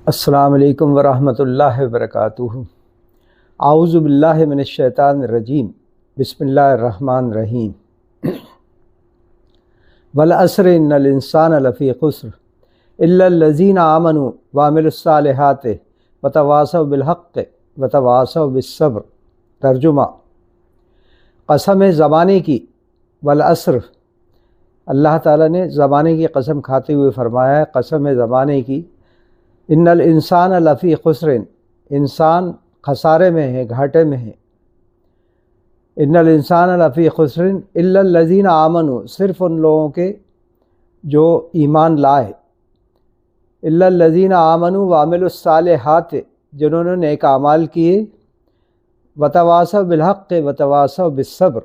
अस्सलामु अलैकुम वरहमतुल्लाहि वबरकातुहू। आऊज़ु बिल्लाहि मिनश्शैतानिर रजीम। बिस्मिल्लाहिर रहमानिर रहीम। वल अस्र इन्नल इंसान लफ़ी खुस्र इल्लल लज़ीना आमनु व अमिलुस्सालिहाति व तवासव बिल हक़्क़ि व तवासव बिस्सब्र। तर्जुमा। कसम ज़माने की, वल अस्र, अल्लाह ताला ने ज़माने की कसम खाते हुए फ़रमाया है, कसम ज़माने की, इन्नल इंसान लफ़ी खुस्रिन, इंसान खसारे में है, घाटे में है। इन्नल इंसान लफ़ी खुस्रिन इल्लल लज़ीना आमनु, सिर्फ़ उन लोगों के जो ईमान लाए। इल्लल लज़ीना आमनु व अमिलुस्सालिहात, जिन्होंने नेक आमाल किए। व तवासव बिल हक़्क़ि व तवासव बिस्सब्र,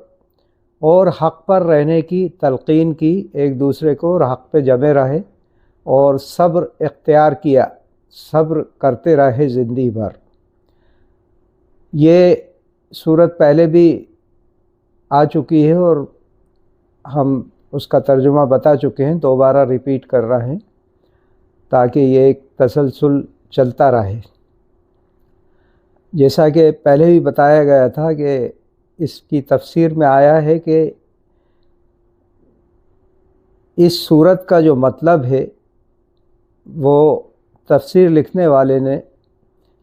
और हक़ पर रहने की तलक़ीन की, एक दूसरे को और हक़ पे जमे रहे और सब्र इख्तियार किया, सब्र करते रहे ज़िंदगी भर। ये सूरत पहले भी आ चुकी है और हम उसका तर्जुमा बता चुके हैं, दोबारा रिपीट कर रहे हैं ताकि ये एक तसलसल चलता रहे। जैसा कि पहले भी बताया गया था कि इसकी तफसीर में आया है कि इस सूरत का जो मतलब है वो तफसीर लिखने वाले ने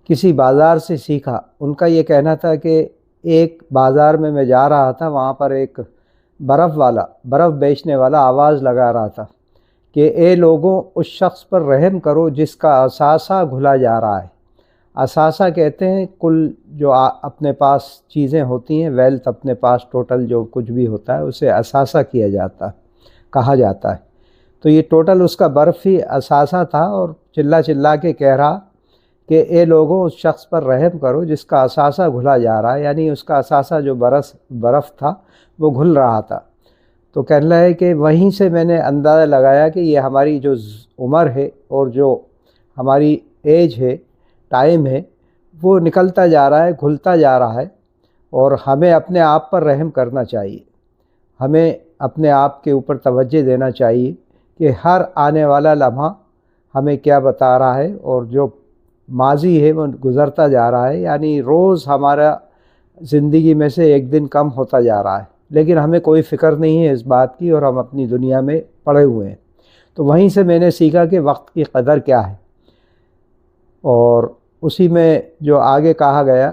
किसी बाज़ार से सीखा। उनका ये कहना था कि एक बाज़ार में मैं जा रहा था, वहाँ पर एक बर्फ़ बेचने वाला आवाज़ लगा रहा था कि ए लोगों, उस शख्स पर रहम करो जिसका असासा घुला जा रहा है। असासा कहते हैं कुल जो अपने पास चीज़ें होती हैं, वेल्थ अपने पास टोटल जो कुछ भी होता है उसे असासा किया जाता है, कहा जाता है। तो ये टोटल उसका बर्फ़ ही असासा था और चिल्ला चिल्ला के कह रहा कि ए लोगों, उस शख्स पर रहम करो जिसका असासा घुला जा रहा है, यानी उसका असासा जो बर्फ़ था वो घुल रहा था। तो कहना है कि वहीं से मैंने अंदाज़ा लगाया कि ये हमारी जो उम्र है और जो हमारी एज है, टाइम है, वो निकलता जा रहा है, घुलता जा रहा है और हमें अपने आप पर रहम करना चाहिए। हमें अपने आप के ऊपर तवज्जो देना चाहिए कि हर आने वाला लम्हा हमें क्या बता रहा है और जो माजी है वो गुज़रता जा रहा है, यानी रोज़ हमारा ज़िंदगी में से एक दिन कम होता जा रहा है, लेकिन हमें कोई फ़िक्र नहीं है इस बात की और हम अपनी दुनिया में पड़े हुए हैं। तो वहीं से मैंने सीखा कि वक्त की कदर क्या है। और उसी में जो आगे कहा गया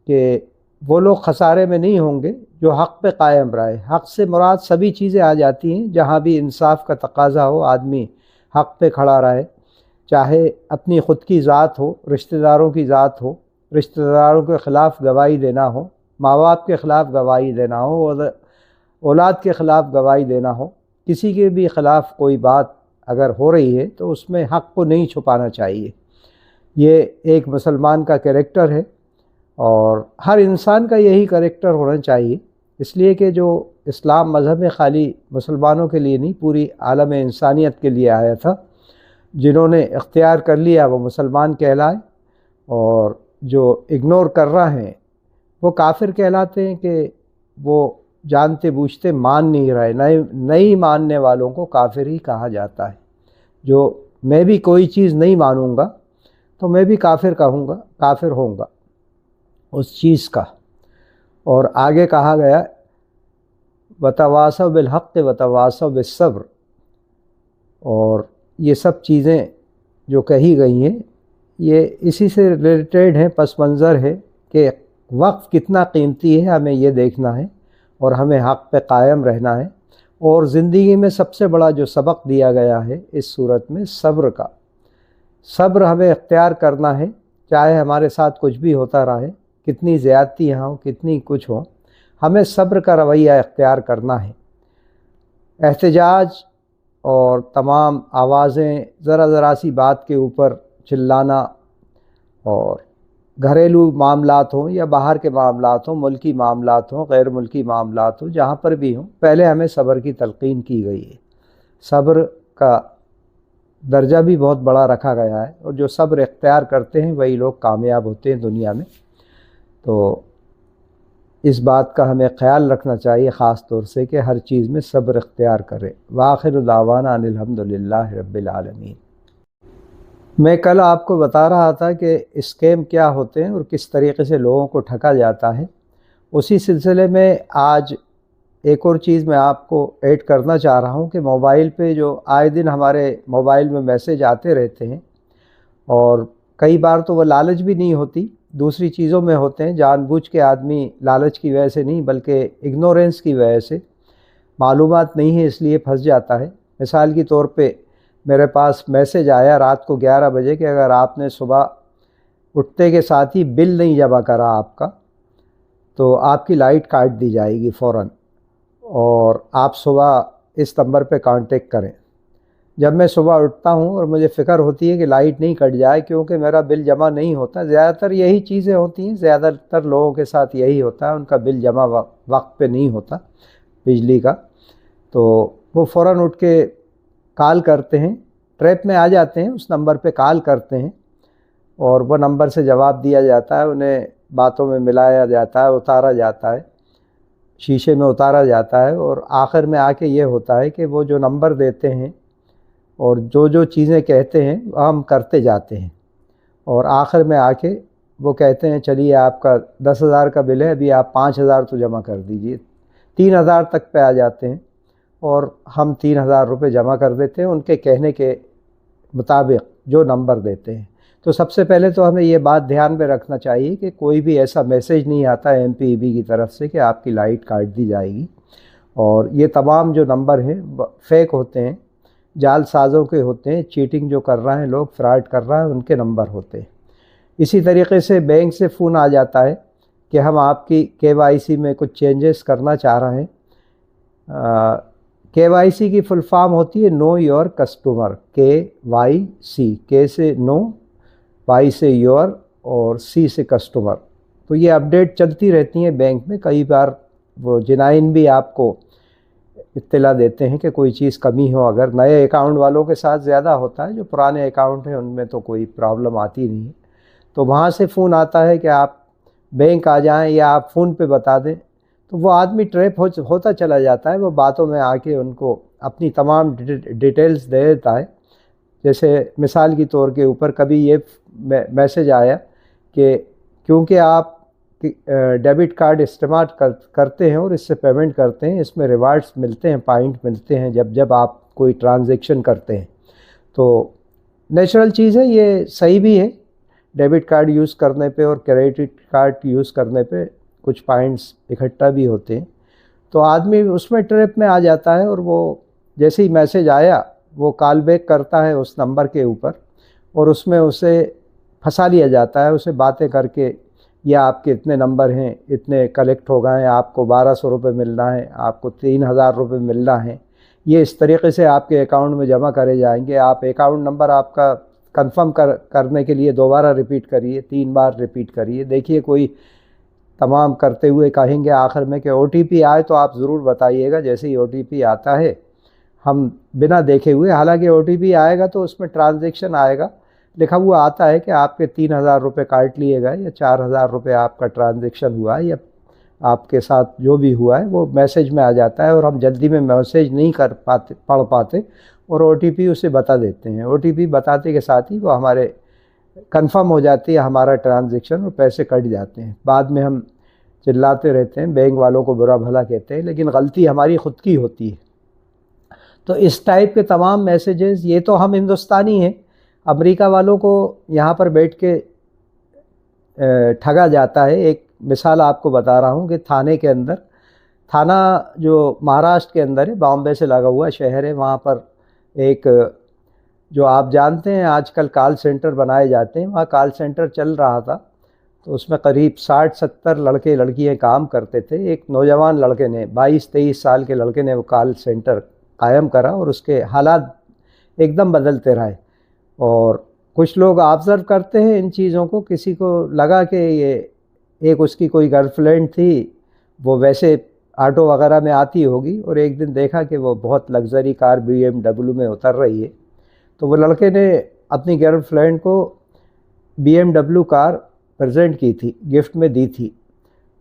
कि वो लोग खसारे में नहीं होंगे जो हक़ पे कायम रहे। हक़ से मुराद सभी चीज़ें आ जाती हैं, जहाँ भी इंसाफ का तकाज़ा हो, आदमी हक़ पे खड़ा रहे, चाहे अपनी ख़ुद की ज़ात हो, रिश्तेदारों की ज़ात हो, रिश्तेदारों के ख़िलाफ़ गवाही देना हो, माँ बाप के ख़िलाफ़ गवाही देना हो और औलाद के ख़िलाफ़ गवाही देना हो, किसी के भी ख़िलाफ़ कोई बात अगर हो रही है तो उसमें हक़ को नहीं छुपाना चाहिए। ये एक मुसलमान का कैरेक्टर है और हर इंसान का यही कैरेक्टर होना चाहिए, इसलिए कि जो इस्लाम मज़हब है खाली मुसलमानों के लिए नहीं, पूरी आलम इंसानियत के लिए आया था। जिन्होंने इख्तियार कर लिया वो मुसलमान कहलाए और जो इग्नोर कर रहे हैं वो काफिर कहलाते हैं कि वो जानते बूझते मान नहीं रहे। नहीं मानने वालों को काफिर ही कहा जाता है। जो मैं भी कोई चीज़ नहीं मानूंगा तो मैं भी काफिर कहूँगा, काफिर होऊंगा उस चीज़ का। और आगे कहा गया वतवासव बिल हक़्क़ि वतवासव बिस्सब्र, और ये सब चीज़ें जो कही गई हैं ये इसी से रिलेटेड हैं, पस मंज़र है कि वक्त कितना कीमती है, हमें ये देखना है और हमें हक़ पे कायम रहना है। और ज़िंदगी में सबसे बड़ा जो सबक दिया गया है इस सूरत में, सब्र का। सब्र हमें इख्तियार करना है, चाहे हमारे साथ कुछ भी होता रहे, कितनी ज़्यादतियाँ हों, कितनी कुछ हो, हमें सब्र का रवैया इख्तियार करना है। एहतजाज और तमाम आवाज़ें, ज़रा सी बात के ऊपर चिल्लाना, और घरेलू मामलात हों या बाहर के मामलात हों, मुल्की मामलात हों, गैर मुल्की मामलात हों, जहाँ पर भी हों, पहले हमें सब्र की तलक़ीन की गई है। सब्र का दर्जा भी बहुत बड़ा रखा गया है और जो सब्र इख्तियार करते हैं वही लोग कामयाब होते हैं दुनिया में। तो इस बात का हमें ख्याल रखना चाहिए ख़ास तौर से कि हर चीज़ में सब्र इख्तियार करें। व आखिर दावाना अनिल हम्दुलिल्लाहि रब्बिल आलमीन। मैं कल आपको बता रहा था कि स्कैम क्या होते हैं और किस तरीके से लोगों को ठगा जाता है। उसी सिलसिले में आज एक और चीज़ मैं आपको ऐड करना चाह रहा हूं कि मोबाइल पे जो आए दिन हमारे मोबाइल में मैसेज आते रहते हैं, और कई बार तो वो लालच भी नहीं होती, दूसरी चीज़ों में होते हैं। जानबूझ के आदमी लालच की वजह से नहीं बल्कि इग्नोरेंस की वजह से, मालूमात नहीं है इसलिए फंस जाता है। मिसाल के तौर पे मेरे पास मैसेज आया रात को 11 बजे कि अगर आपने सुबह उठते के साथ ही बिल नहीं जमा करा आपका, तो आपकी लाइट काट दी जाएगी फ़ौरन, और आप सुबह इस नंबर पे कांटेक्ट करें। जब मैं सुबह उठता हूँ और मुझे फ़िक्र होती है कि लाइट नहीं कट जाए क्योंकि मेरा बिल जमा नहीं होता, ज़्यादातर यही चीज़ें होती हैं, ज़्यादातर लोगों के साथ यही होता है, उनका बिल जमा वक्त पे नहीं होता बिजली का, तो वो फ़ौरन उठ के कॉल करते हैं, ट्रैप में आ जाते हैं, उस नंबर पे कॉल करते हैं और वो नंबर से जवाब दिया जाता है, उन्हें बातों में मिलाया जाता है, उतारा जाता है, शीशे में उतारा जाता है, और आखिर में आके ये होता है कि वो जो नंबर देते हैं और जो जो चीज़ें कहते हैं हम करते जाते हैं, और आखिर में आके वो कहते हैं चलिए आपका 10,000 का बिल है, अभी आप 5,000 तो जमा कर दीजिए। 3,000 तक पे आ जाते हैं और हम 3,000 रुपये जमा कर देते हैं उनके कहने के मुताबिक जो नंबर देते हैं। तो सबसे पहले तो हमें ये बात ध्यान में रखना चाहिए कि कोई भी ऐसा मैसेज नहीं आता है MPEB की तरफ से कि आपकी लाइट काट दी जाएगी, और ये तमाम जो नंबर हैं फेक होते हैं, जालसाज़ों के होते हैं, चीटिंग जो कर रहे हैं लोग, फ्रॉड कर रहे हैं, उनके नंबर होते हैं। इसी तरीके से बैंक से फ़ोन आ जाता है कि हम आपकी KYC में कुछ चेंजेस करना चाह रहे हैं। KYC की फुल फॉर्म होती है know your customer, KYC, K से नो, Y से योर और C से कस्टमर। तो ये अपडेट चलती रहती हैं बैंक में, कई बार वो जिनाइन भी आपको इत्तला देते हैं कि कोई चीज़ कमी हो। अगर नए अकाउंट वालों के साथ ज़्यादा होता है, जो पुराने अकाउंट हैं उनमें तो कोई प्रॉब्लम आती नहीं है। तो वहाँ से फ़ोन आता है कि आप बैंक आ जाएं या आप फ़ोन पे बता दें, तो वो आदमी ट्रैप होता चला जाता है, वो बातों में आके उनको अपनी तमाम डिटेल्स दे देता है। जैसे मिसाल के तौर के ऊपर कभी ये मैसेज आया कि क्योंकि आप डेबिट कार्ड इस्तेमाल करते हैं और इससे पेमेंट करते हैं, इसमें रिवार्ड्स मिलते हैं, पॉइंट मिलते हैं जब आप कोई ट्रांजैक्शन करते हैं। तो नेचुरल चीज़ है, ये सही भी है, डेबिट कार्ड यूज़ करने पे और क्रेडिट कार्ड यूज़ करने पे कुछ पॉइंट्स इकट्ठा भी होते हैं। तो आदमी उसमें ट्रैप में आ जाता है, और वो जैसे ही मैसेज आया वो कॉल बैक करता है उस नंबर के ऊपर, और उसमें उसे फंसा लिया जाता है, उसे बातें करके, या आपके इतने नंबर हैं, इतने कलेक्ट हो गए हैं, आपको 1,200 रुपये मिलना है, आपको 3,000 रुपये मिलना है, ये इस तरीके से आपके अकाउंट में जमा करे जाएंगे। आप अकाउंट नंबर आपका कंफर्म करने के लिए दोबारा रिपीट करिए, 3 बार रिपीट करिए। देखिए कोई तमाम करते हुए कहेंगे आखिर में कि OTP आए तो आप ज़रूर बताइएगा। जैसे ही OTP आता है हम बिना देखे हुए, हालांकि OTP आएगा तो उसमें ट्रांजैक्शन आएगा, लिखा हुआ आता है कि आपके 3,000 रुपये काट लिए गए या 4,000 रुपये आपका ट्रांजैक्शन हुआ है, या आपके साथ जो भी हुआ है वो मैसेज में आ जाता है, और हम जल्दी में मैसेज नहीं पढ़ पाते और OTP उसे बता देते हैं। OTP बताते के साथ ही वो हमारे कंफर्म हो जाती है हमारा ट्रांजैक्शन, और पैसे कट जाते हैं। बाद में हम चिल्लाते रहते हैं, बैंक वालों को बुरा भला कहते हैं, लेकिन गलती हमारी खुद की होती है। तो इस टाइप के तमाम मैसेजेस, ये तो हम हिंदुस्तानी हैं, अमेरिका वालों को यहाँ पर बैठ के ठगा जाता है। एक मिसाल आपको बता रहा हूँ कि थाने के अंदर, थाना जो महाराष्ट्र के अंदर है, बॉम्बे से लगा हुआ शहर है, वहाँ पर एक जो आप जानते हैं आजकल कॉल सेंटर बनाए जाते हैं, वहाँ कॉल सेंटर चल रहा था। तो उसमें करीब 60-70 लड़के लड़कियाँ काम करते थे। एक नौजवान लड़के ने, 22-23 साल के लड़के ने वो कॉल सेंटर कायम करा, और उसके हालात एकदम बदलते रहे। और कुछ लोग ऑब्ज़र्व करते हैं इन चीज़ों को, किसी को लगा कि ये एक उसकी कोई गर्लफ्रेंड थी, वो वैसे ऑटो वगैरह में आती होगी, और एक दिन देखा कि वो बहुत लग्जरी कार BMW में उतर रही है। तो वो लड़के ने अपनी गर्लफ्रेंड को BMW कार प्रेजेंट की थी, गिफ्ट में दी थी।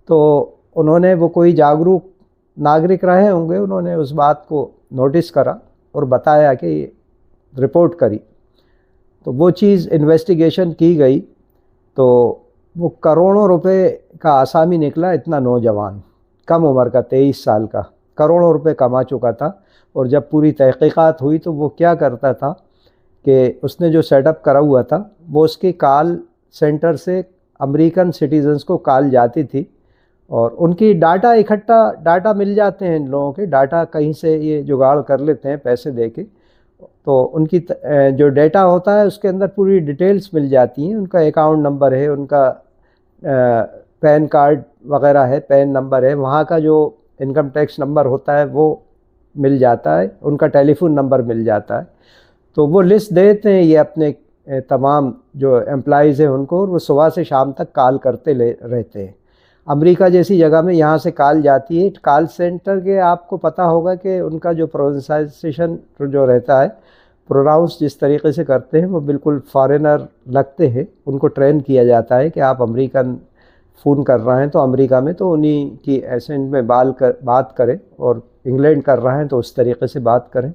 तो उन्होंने, वो कोई जागरूक नागरिक रहे होंगे, उन्होंने उस बात को नोटिस करा और बताया कि रिपोर्ट करी। तो वो चीज़ इन्वेस्टिगेशन की गई तो वो करोड़ों रुपए का आसामी निकला। इतना नौजवान, कम उम्र का, 23 साल का, करोड़ों रुपए कमा चुका था। और जब पूरी तहकीकात हुई तो वो क्या करता था कि उसने जो सेटअप करा हुआ था वो उसके कॉल सेंटर से अमेरिकन सिटीजन्स को कॉल जाती थी और उनकी डाटा मिल जाते हैं इन लोगों के, डाटा कहीं से ये जुगाड़ कर लेते हैं पैसे दे के। तो उनकी जो डेटा होता है उसके अंदर पूरी डिटेल्स मिल जाती हैं, उनका अकाउंट नंबर है, उनका पैन कार्ड वगैरह है, पैन नंबर है, वहाँ का जो इनकम टैक्स नंबर होता है वो मिल जाता है, उनका टेलीफोन नंबर मिल जाता है। तो वो लिस्ट देते हैं ये अपने तमाम जो एम्प्लॉइज़ हैं उनको, और वो सुबह से शाम तक कॉल करते रहते हैं। अमेरिका जैसी जगह में यहाँ से कॉल जाती है, कॉल सेंटर के आपको पता होगा कि उनका जो प्रोनाउंसिएशन जो रहता है, प्रोनाउंस जिस तरीके से करते हैं वो बिल्कुल फॉरेनर लगते हैं। उनको ट्रेन किया जाता है कि आप अमेरिकन फ़ोन कर रहे हैं तो अमेरिका में तो उन्हीं की एसेंट में बात करें, और इंग्लैंड कर रहे हैं तो उस तरीके से बात करें।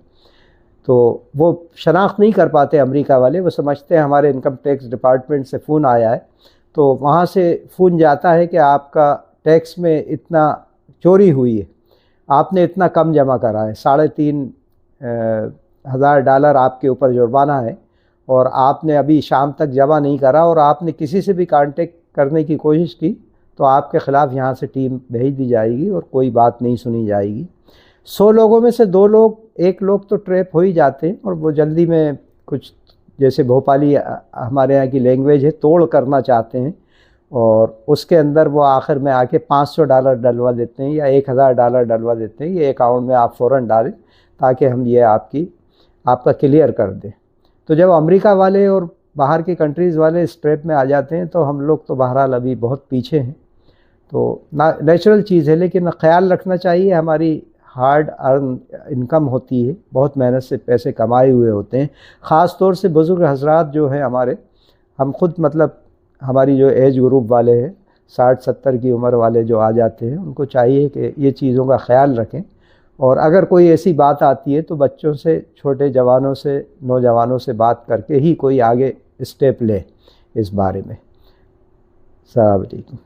तो वो शनाख्त नहीं कर पाते अमेरिका वाले, वो समझते हैं हमारे इनकम टैक्स डिपार्टमेंट से फ़ोन आया है, तो वहाँ से फ़ोन जाता है कि आपका टैक्स में इतना चोरी हुई है, आपने इतना कम जमा करा है, $3,500 आपके ऊपर जुर्माना है, और आपने अभी शाम तक जमा नहीं करा, और आपने किसी से भी कांटेक्ट करने की कोशिश की तो आपके ख़िलाफ़ यहाँ से टीम भेज दी जाएगी और कोई बात नहीं सुनी जाएगी। 100 लोगों में से 2 लोग, 1 लोग तो ट्रैप हो ही जाते हैं, और वो जल्दी में कुछ, जैसे भोपाली हमारे यहाँ की लैंग्वेज है, तोड़ करना चाहते हैं, और उसके अंदर वो आखिर में आके $500 डलवा देते हैं या $1,000 डलवा देते हैं, ये अकाउंट में आप फ़ौरन डालें ताकि हम ये आपका क्लियर कर दें। तो जब अमेरिका वाले और बाहर के कंट्रीज़ वाले इस ट्रैप में आ जाते हैं तो हम लोग तो बहरहाल अभी बहुत पीछे हैं। तो नेचुरल चीज़ है, लेकिन ख्याल रखना चाहिए, हमारी हार्ड अर्न इनकम होती है, बहुत मेहनत से पैसे कमाए हुए होते हैं। ख़ास तौर से बुज़ुर्ग हजरात जो हैं हमारे, हम खुद मतलब हमारी जो एज ग्रुप वाले हैं, 60-70 की उम्र वाले जो आ जाते हैं, उनको चाहिए कि ये चीज़ों का ख्याल रखें, और अगर कोई ऐसी बात आती है तो बच्चों से, छोटे जवानों से, नौजवानों से बात करके ही कोई आगे स्टेप ले इस बारे में। अस्सलाम वालेकुम।